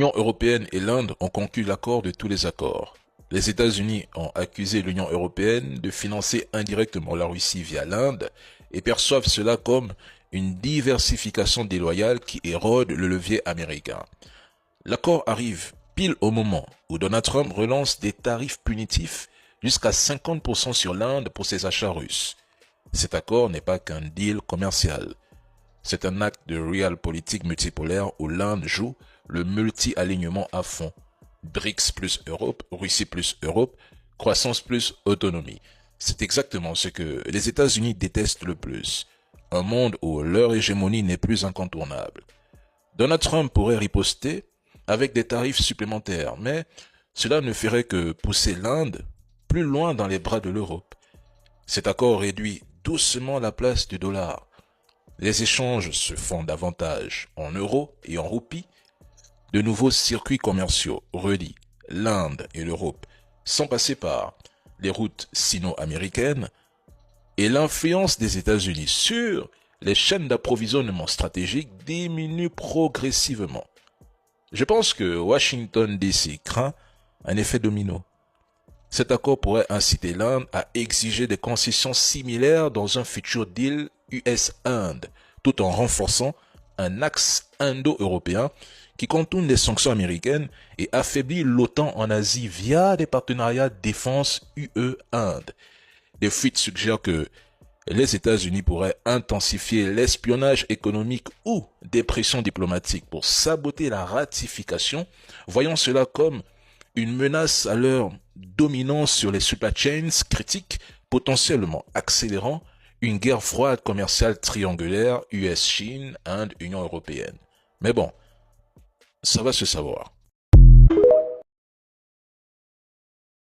L'Union européenne et l'Inde ont conclu l'accord de tous les accords. Les États-Unis ont accusé l'Union européenne de financer indirectement la Russie via l'Inde et perçoivent cela comme une diversification déloyale qui érode le levier américain. L'accord arrive pile au moment où Donald Trump relance des tarifs punitifs jusqu'à 50% sur l'Inde pour ses achats russes. Cet accord n'est pas qu'un deal commercial. C'est un acte de realpolitik multipolaire où l'Inde joue le multi-alignement à fond. BRICS plus Europe, Russie plus Europe, croissance plus autonomie. C'est exactement ce que les États-Unis détestent le plus. Un monde où leur hégémonie n'est plus incontournable. Donald Trump pourrait riposter avec des tarifs supplémentaires, mais cela ne ferait que pousser l'Inde plus loin dans les bras de l'Europe. Cet accord réduit doucement la place du dollar. Les échanges se font davantage en euros et en roupies. De nouveaux circuits commerciaux relient l'Inde et l'Europe sans passer par les routes sino-américaines et l'influence des États-Unis sur les chaînes d'approvisionnement stratégiques diminue progressivement. Je pense que Washington DC craint un effet domino. Cet accord pourrait inciter l'Inde à exiger des concessions similaires dans un futur deal US-Inde, tout en renforçant un axe indo-européen qui contourne les sanctions américaines et affaiblit l'OTAN en Asie via des partenariats défense UE-Inde. Des fuites suggèrent que les États-Unis pourraient intensifier l'espionnage économique ou des pressions diplomatiques pour saboter la ratification, voyant cela comme une menace à leur dominance sur les supply chains critiques, potentiellement accélérant une guerre froide commerciale triangulaire US-Chine, Inde-Union européenne. Mais bon, ça va se savoir.